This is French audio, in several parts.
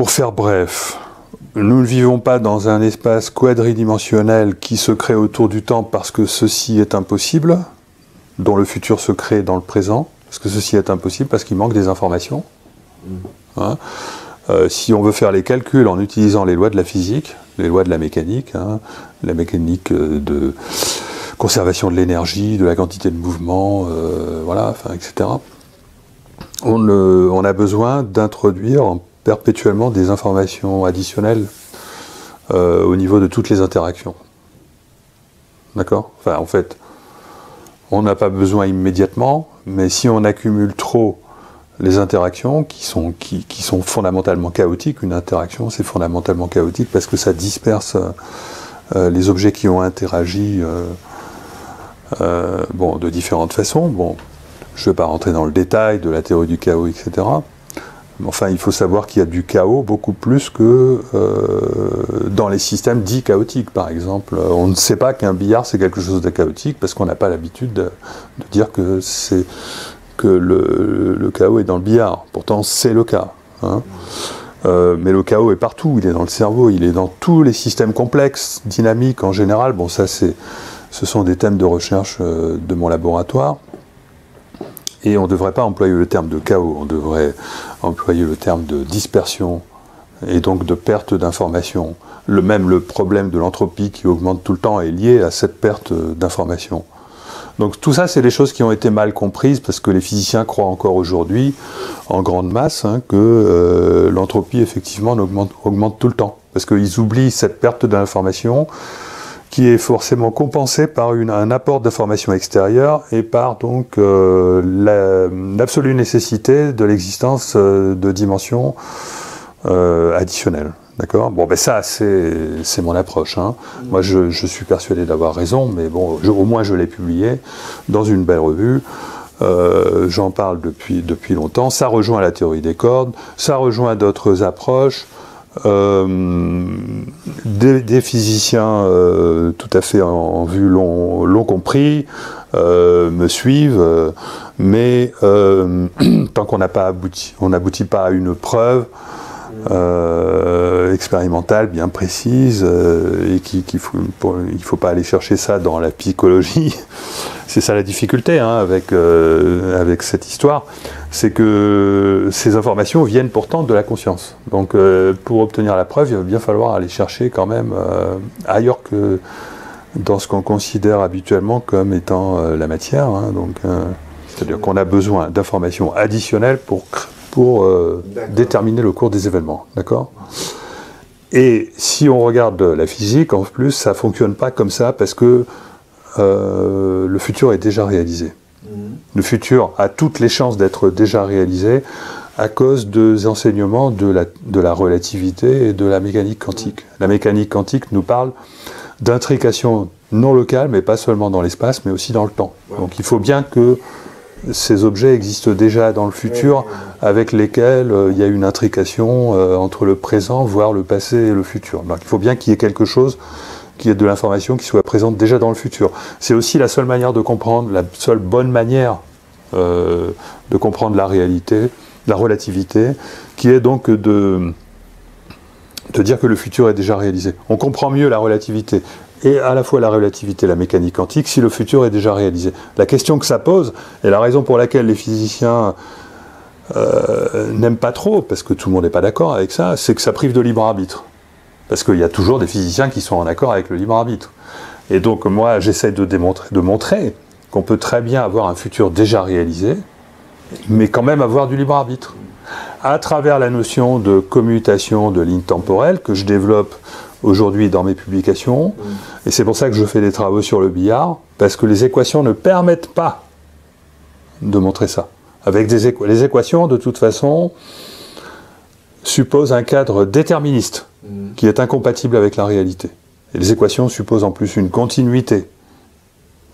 Pour faire bref, nous ne vivons pas dans un espace quadridimensionnel qui se crée autour du temps parce que ceci est impossible, dont le futur se crée dans le présent, parce que ceci est impossible, parce qu'il manque des informations. Hein. Si on veut faire les calculs en utilisant les lois de la physique, les lois de la mécanique de conservation de l'énergie, de la quantité de mouvement, voilà, enfin, etc., on a besoin d'introduire perpétuellement des informations additionnelles au niveau de toutes les interactions. D'accord ? Enfin, en fait, on n'a pas besoin immédiatement, mais si on accumule trop les interactions qui sont fondamentalement chaotiques, une interaction c'est fondamentalement chaotique parce que ça disperse les objets qui ont interagi de différentes façons. Bon, je ne vais pas rentrer dans le détail de la théorie du chaos, etc. Mais enfin, il faut savoir qu'il y a du chaos beaucoup plus que dans les systèmes dits chaotiques, par exemple. On ne sait pas qu'un billard, c'est quelque chose de chaotique parce qu'on n'a pas l'habitude de dire que le chaos est dans le billard. Pourtant, c'est le cas. Hein. Mais le chaos est partout. Il est dans le cerveau, il est dans tous les systèmes complexes, dynamiques en général. Bon, ça, ce sont des thèmes de recherche de mon laboratoire. Et on ne devrait pas employer le terme de chaos, on devrait employer le terme de dispersion et donc de perte d'information. Le problème de l'entropie qui augmente tout le temps est lié à cette perte d'information. Donc tout ça, c'est des choses qui ont été mal comprises parce que les physiciens croient encore aujourd'hui, en grande masse, que l'entropie, effectivement, augmente tout le temps. Parce qu'ils oublient cette perte d'information qui est forcément compensée par un apport d'informations extérieures et par donc l'absolue nécessité de l'existence de dimensions additionnelles. D'accord ? Bon, ben ça, c'est mon approche. Hein. Moi, je suis persuadé d'avoir raison, mais bon, au moins je l'ai publié dans une belle revue. J'en parle depuis longtemps. Ça rejoint la théorie des cordes, ça rejoint d'autres approches. Des physiciens tout à fait en vue l'ont compris, me suivent, mais tant qu'on n'aboutit pas à une preuve expérimentale bien précise et il faut pas aller chercher ça dans la psychologie. C'est ça la difficulté avec cette histoire, c'est que ces informations viennent pourtant de la conscience. Donc pour obtenir la preuve, il va bien falloir aller chercher quand même ailleurs que dans ce qu'on considère habituellement comme étant la matière. C'est-à-dire qu'on a besoin d'informations additionnelles pour déterminer le cours des événements. D'accord ? Et si on regarde la physique, en plus, ça ne fonctionne pas comme ça parce que le futur est déjà réalisé. Le futur a toutes les chances d'être déjà réalisé à cause des enseignements de la relativité et de la mécanique quantique. La mécanique quantique nous parle d'intrication non locale, mais pas seulement dans l'espace, mais aussi dans le temps. Donc il faut bien que ces objets existent déjà dans le futur, avec lesquels il y a une intrication entre le présent, voire le passé et le futur. Donc il faut bien qu'il y ait quelque chose qui ait de l'information qui soit présente déjà dans le futur. C'est aussi la seule manière de comprendre, la seule bonne manière de comprendre la réalité, la relativité, qui est donc de dire que le futur est déjà réalisé. On comprend mieux la relativité, et à la fois la relativité et la mécanique quantique, si le futur est déjà réalisé. La question que ça pose, et la raison pour laquelle les physiciens n'aiment pas trop, parce que tout le monde n'est pas d'accord avec ça, c'est que ça prive de libre arbitre. Parce qu'il y a toujours des physiciens qui sont en accord avec le libre arbitre. Et donc moi, j'essaie de montrer qu'on peut très bien avoir un futur déjà réalisé, mais quand même avoir du libre arbitre. À travers la notion de commutation de lignes temporelles que je développe aujourd'hui dans mes publications, et c'est pour ça que je fais des travaux sur le billard, parce que les équations ne permettent pas de montrer ça. Avec les équations, de toute façon, supposent un cadre déterministe qui est incompatible avec la réalité. Et les équations supposent en plus une continuité,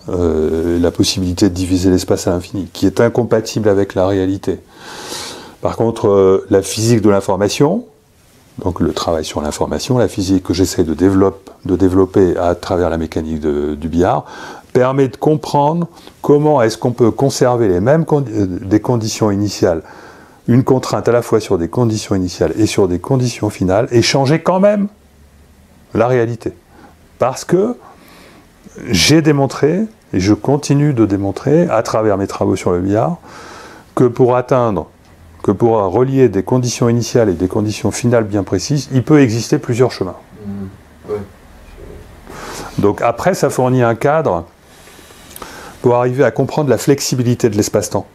la possibilité de diviser l'espace à l'infini, qui est incompatible avec la réalité. Par contre, la physique de l'information, donc le travail sur l'information, la physique que j'essaie de développer à travers la mécanique du billard, permet de comprendre comment est-ce qu'on peut conserver les mêmes des conditions initiales une contrainte à la fois sur des conditions initiales et sur des conditions finales, et changer quand même la réalité. Parce que j'ai démontré, et je continue de démontrer, à travers mes travaux sur le billard, que pour relier des conditions initiales et des conditions finales bien précises, il peut exister plusieurs chemins. Ouais. Donc après, ça fournit un cadre pour arriver à comprendre la flexibilité de l'espace-temps.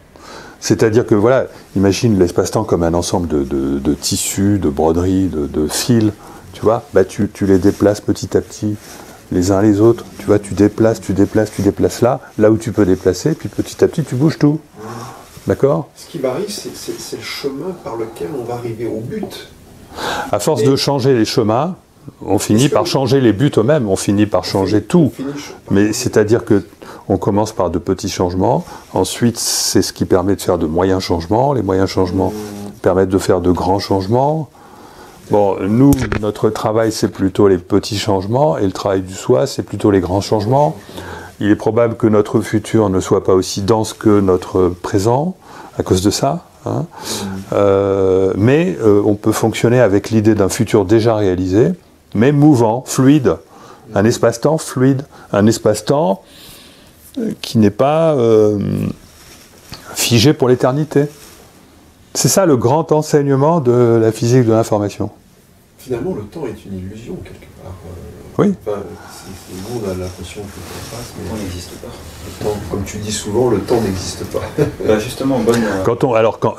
C'est-à-dire que, voilà, imagine l'espace-temps comme un ensemble de tissus, de broderies, de fils, tu vois, bah tu les déplaces petit à petit, les uns les autres, tu vois, tu déplaces là où tu peux déplacer, puis petit à petit, tu bouges tout. D'accord ? Ce qui varie, c'est le chemin par lequel on va arriver au but. À force de changer les chemins, on finit par changer les buts eux-mêmes, on finit par changer tout. Mais c'est-à-dire que on commence par de petits changements, ensuite c'est ce qui permet de faire de moyens changements, les moyens changements permettent de faire de grands changements. Bon, nous, notre travail c'est plutôt les petits changements, et le travail du soi c'est plutôt les grands changements. Il est probable que notre futur ne soit pas aussi dense que notre présent, à cause de ça. Hein. Mais on peut fonctionner avec l'idée d'un futur déjà réalisé, mais mouvant, fluide. Un espace-temps fluide, un espace-temps qui n'est pas figé pour l'éternité. C'est ça le grand enseignement de la physique de l'information. Finalement, le temps est une illusion, quelque part. Oui. Enfin, nous, on a l'impression que le temps passe, mais le temps n'existe pas. Le temps, comme tu dis souvent, le temps n'existe pas. Bah justement, bonne...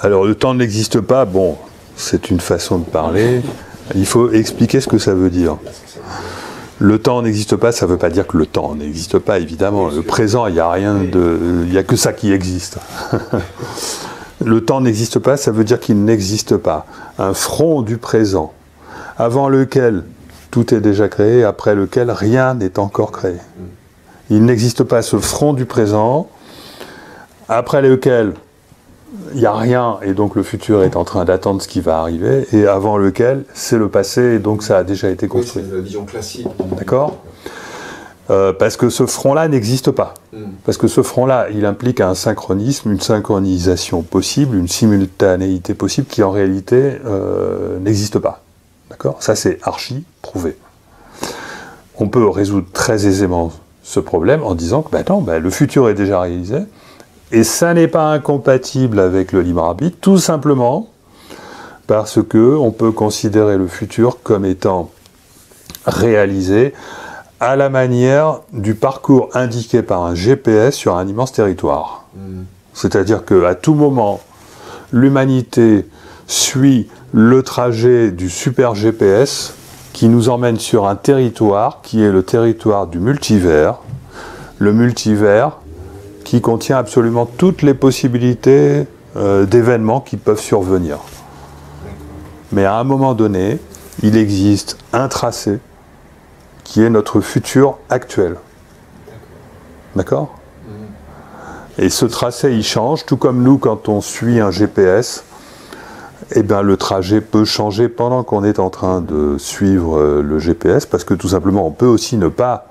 Alors, le temps n'existe pas, bon, c'est une façon de parler. Il faut expliquer ce que ça veut dire. Le temps n'existe pas, ça ne veut pas dire que le temps n'existe pas, évidemment. Le présent, il n'y a rien de... Il n'y a que ça qui existe. Le temps n'existe pas, ça veut dire qu'il n'existe pas. Un front du présent, avant lequel tout est déjà créé, après lequel rien n'est encore créé. Il n'existe pas ce front du présent, après lequel il n'y a rien, et donc le futur est en train d'attendre ce qui va arriver, et avant lequel c'est le passé, et donc ça a déjà été construit. Oui, c'est la vision classique. D'accord ? Parce que ce front-là n'existe pas. Parce que ce front-là, il implique un synchronisme, une synchronisation possible, une simultanéité possible qui en réalité n'existe pas. D'accord ? Ça, c'est archi prouvé. On peut résoudre très aisément ce problème en disant que le futur est déjà réalisé, et ça n'est pas incompatible avec le libre arbitre, tout simplement parce que on peut considérer le futur comme étant réalisé à la manière du parcours indiqué par un GPS sur un immense territoire. C'est-à-dire qu'à tout moment, l'humanité suit le trajet du super GPS qui nous emmène sur un territoire qui est le territoire du multivers, le multivers qui contient absolument toutes les possibilités d'événements qui peuvent survenir. Mais à un moment donné, il existe un tracé qui est notre futur actuel. D'accord ? Et ce tracé, il change, tout comme nous, quand on suit un GPS, eh bien, le trajet peut changer pendant qu'on est en train de suivre le GPS, parce que tout simplement, on peut aussi ne pas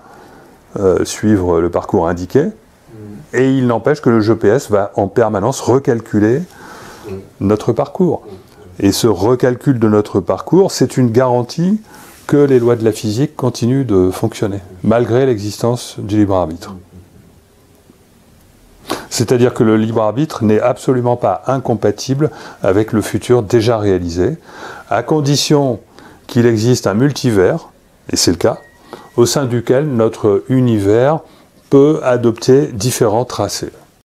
suivre le parcours indiqué, et il n'empêche que le GPS va en permanence recalculer notre parcours. Et ce recalcul de notre parcours, c'est une garantie que les lois de la physique continuent de fonctionner, malgré l'existence du libre arbitre. C'est-à-dire que le libre arbitre n'est absolument pas incompatible avec le futur déjà réalisé, à condition qu'il existe un multivers, et c'est le cas, au sein duquel notre univers peut adopter différents tracés.